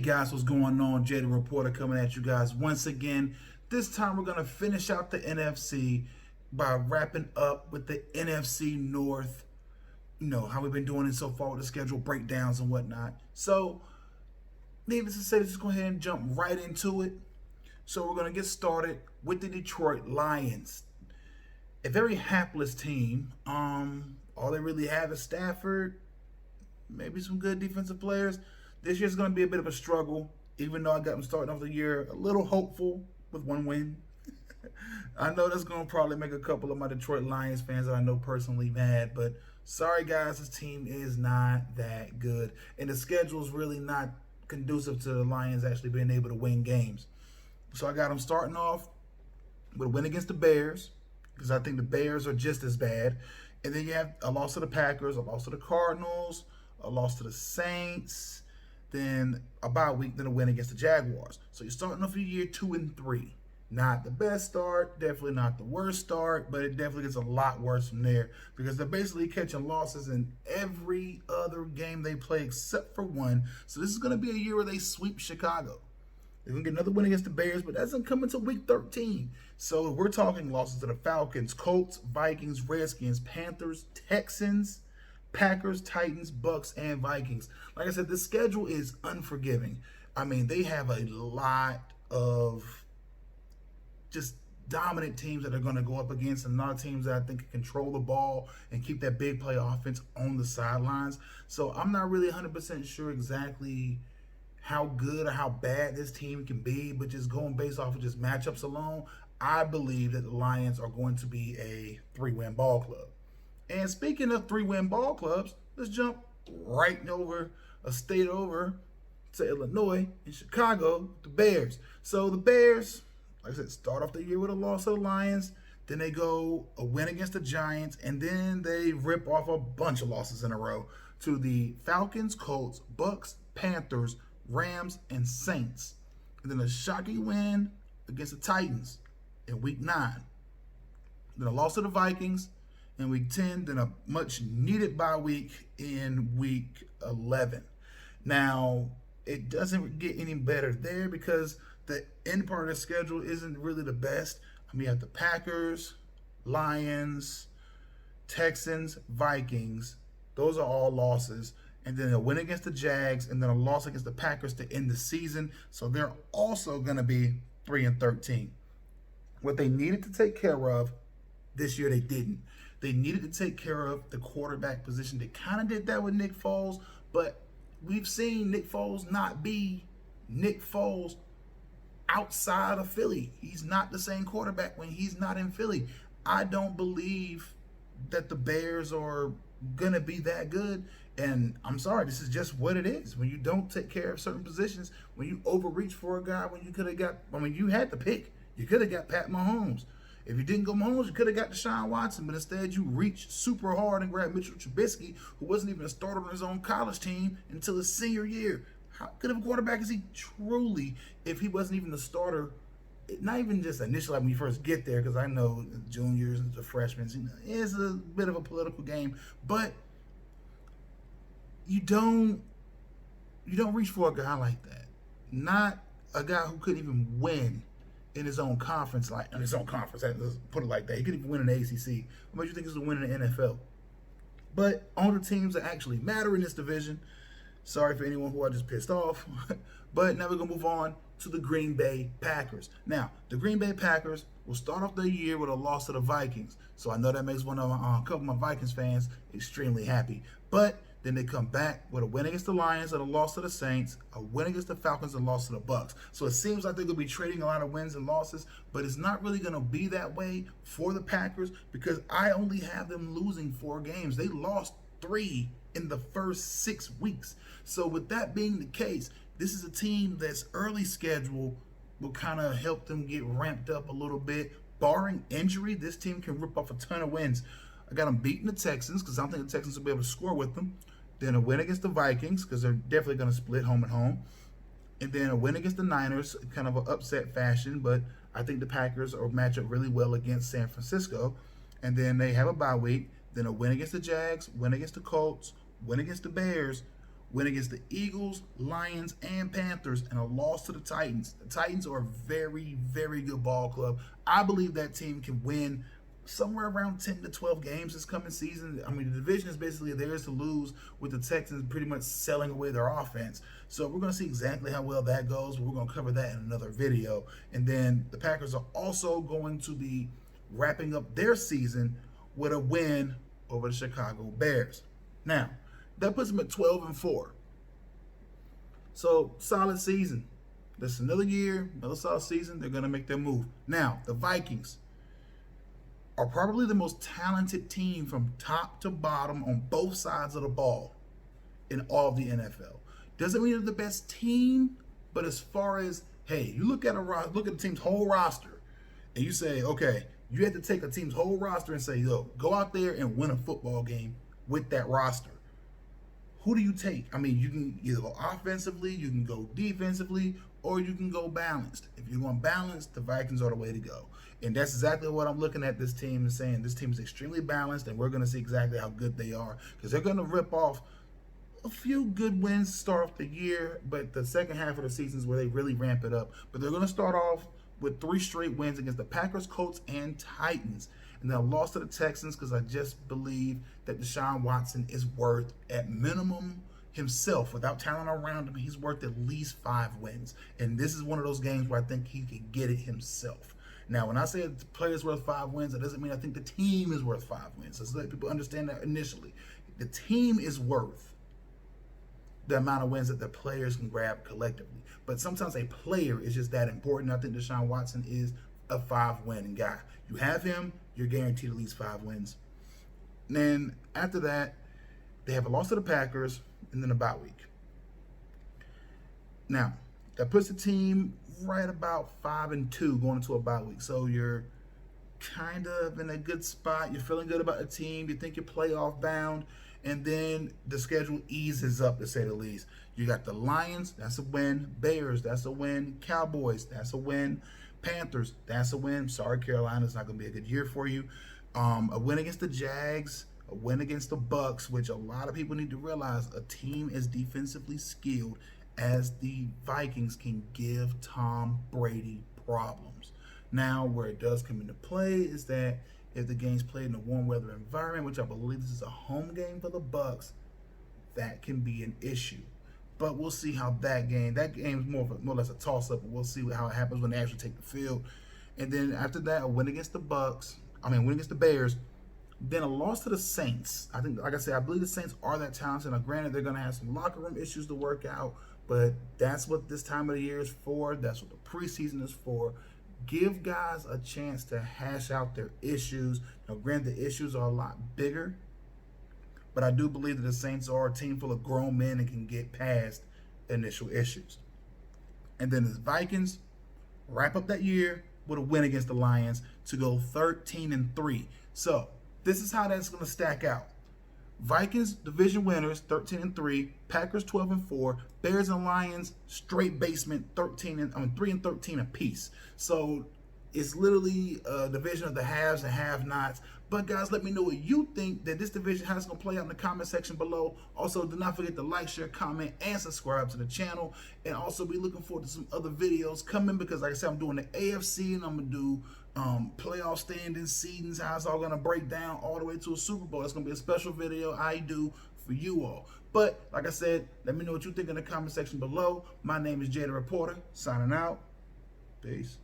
Guys, what's going on? Jay the Reporter coming at you guys once again. This time we're going to finish out the NFC by wrapping up with the NFC North. You know, how we've been doing it so far with the schedule breakdowns and whatnot. So, needless to say, let's just go ahead and jump right into it. So we're going to get started with the Detroit Lions. A very hapless team. All they really have is Stafford, maybe some good defensive players. This year's going to be a bit of a struggle, even though I got them starting off the year a little hopeful with one win. I know that's going to probably make a couple of my Detroit Lions fans that I know personally mad, but sorry guys, this team is not that good. And the schedule's really not conducive to the Lions actually being able to win games. So I got them starting off with a win against the Bears, because I think the Bears are just as bad. And then you have a loss to the Packers, a loss to the Cardinals, a loss to the Saints, then a bye week, then a win against the Jaguars. So you're starting off your year 2-3. Not the best start, definitely not the worst start, but it definitely gets a lot worse from there because they're basically catching losses in every other game they play except for one. So this is going to be a year where they sweep Chicago. They're going to get another win against the Bears, but that doesn't come until week 13. So we're talking losses to the Falcons, Colts, Vikings, Redskins, Panthers, Texans, Packers, Titans, Bucks, and Vikings. Like I said, the schedule is unforgiving. I mean, they have a lot of just dominant teams that are going to go up against, and a lot of teams that I think can control the ball and keep that big play offense on the sidelines. So I'm not really 100% sure exactly how good or how bad this team can be, but just going based off of just matchups alone, I believe that the Lions are going to be a 3-win ball club. And speaking of 3-win ball clubs, let's jump right over a state over to Illinois in Chicago, the Bears. So the Bears, like I said, start off the year with a loss to the Lions. Then they go a win against the Giants, and then they rip off a bunch of losses in a row to the Falcons, Colts, Bucks, Panthers, Rams, and Saints. And then a shocking win against the Titans in week 9. Then a loss to the Vikings in week 10, then a much needed bye week in week 11. Now, it doesn't get any better there because the end part of the schedule isn't really the best. I mean, you have the Packers, Lions, Texans, Vikings. Those are all losses. And then a win against the Jags, and then a loss against the Packers to end the season. So they're also going to be 3-13. What they needed to take care of this year, they didn't. They needed to take care of the quarterback position. They kind of did that with Nick Foles, but we've seen Nick Foles not be Nick Foles outside of Philly. He's not the same quarterback when he's not in Philly. I don't believe that the Bears are going to be that good. And I'm sorry, this is just what it is. When you don't take care of certain positions, when you overreach for a guy, when you could have got, I mean, you had to pick. You could have got Pat Mahomes. If you didn't go Mahomes, you could have got Deshaun Watson, but instead you reached super hard and grabbed Mitchell Trubisky, who wasn't even a starter on his own college team until his senior year. How good of a quarterback is he truly if he wasn't even the starter? Not even just initially when you first get there, because I know the juniors and the freshmen, it's a bit of a political game, but you don't reach for a guy like that. Not a guy who couldn't even win in his own conference, let's put it like that. He couldn't even win in the ACC. What makes you think he's a win in the NFL? But on the teams that actually matter in this division, sorry for anyone who I just pissed off, but now we're going to move on to the Green Bay Packers. Now, the Green Bay Packers will start off the year with a loss to the Vikings. So I know that makes a couple of my Vikings fans extremely happy. But then they come back with a win against the Lions and a loss to the Saints, a win against the Falcons and a loss to the Bucks. So it seems like they're going to be trading a lot of wins and losses, but it's not really going to be that way for the Packers because I only have them losing 4 games. They lost 3 in the first 6 weeks. So with that being the case, this is a team that's early schedule will kind of help them get ramped up a little bit. Barring injury, this team can rip off a ton of wins. I got them beating the Texans because I don't think the Texans will be able to score with them. Then a win against the Vikings because they're definitely going to split home and home. And then a win against the Niners, kind of an upset fashion, but I think the Packers are match up really well against San Francisco. And then they have a bye week. Then a win against the Jags, win against the Colts, win against the Bears, win against the Eagles, Lions, and Panthers, and a loss to the Titans. The Titans are a very, very good ball club. I believe that team can win somewhere around 10 to 12 games this coming season. I mean, the division is basically theirs to lose, with the Texans pretty much selling away their offense. So we're going to see exactly how well that goes. We're going to cover that in another video. And then the Packers are also going to be wrapping up their season with a win over the Chicago Bears. Now, that puts them at 12-4. So, solid season. This is another year, another solid season. They're going to make their move. Now, the Vikings are probably the most talented team from top to bottom on both sides of the ball in all of the NFL. Doesn't mean they're the best team, but as far as, hey, you look at the team's whole roster, and you say, okay, you have to take a team's whole roster and say, yo, go out there and win a football game with that roster. Who do you take? I mean, you can either go offensively, you can go defensively, or you can go balanced. If you're going balanced, the Vikings are the way to go. And that's exactly what I'm looking at this team and saying. This team is extremely balanced, and we're going to see exactly how good they are, because they're going to rip off a few good wins to start off the year, but the second half of the season is where they really ramp it up. But they're going to start off with 3 straight wins against the Packers, Colts, and Titans. And then a loss to the Texans, because I just believe that Deshaun Watson is worth, at minimum himself, without talent around him, he's worth at least 5 wins. And this is one of those games where I think he can get it himself. Now, when I say the player's worth 5 wins, that doesn't mean I think the team is worth 5 wins. Let's let people understand that initially. The team is worth the amount of wins that the players can grab collectively. But sometimes a player is just that important. I think Deshaun Watson is a 5-win guy. You have him, you're guaranteed at least 5 wins. And then after that, they have a loss to the Packers and then a bye week. Now, that puts the team right about 5-2 going into a bye week. So you're kind of in a good spot. You're feeling good about the team. You think you're playoff bound. And then the schedule eases up, to say the least. You got the Lions, that's a win. Bears, that's a win. Cowboys, that's a win. Panthers, that's a win. Sorry, Carolina, it's not going to be a good year for you. A win against the Jags, a win against the Bucks, which a lot of people need to realize a team as defensively skilled as the Vikings can give Tom Brady problems. Now, where it does come into play is that if the game's played in a warm weather environment, which I believe this is a home game for the Bucks, that can be an issue. But we'll see how that game is more or less a toss-up, and we'll see how it happens when they actually take the field. And then after that, a win against the win against the Bears, then a loss to the Saints. I think, like I said, I believe the Saints are that talented. Now, granted, they're going to have some locker room issues to work out, but that's what this time of the year is for. That's what the preseason is for. Give guys a chance to hash out their issues. Now, granted, the issues are a lot bigger, but I do believe that the Saints are a team full of grown men and can get past initial issues. And then the Vikings wrap up that year with a win against the Lions to go 13-3. So this is how that's going to stack out. Vikings division winners 13-3, Packers 12-4, Bears and Lions straight basement 3-13 apiece. So it's literally a division of the haves and have-nots. But guys, let me know what you think that this division, how it's going to play out in the comment section below. Also, do not forget to like, share, comment, and subscribe to the channel. And also be looking forward to some other videos coming, because like I said, I'm doing the AFC and I'm going to do playoff standings, seedings, how it's all going to break down all the way to a Super Bowl. It's going to be a special video I do for you all. But like I said, let me know what you think in the comment section below. My name is Jay the Reporter, signing out. Peace.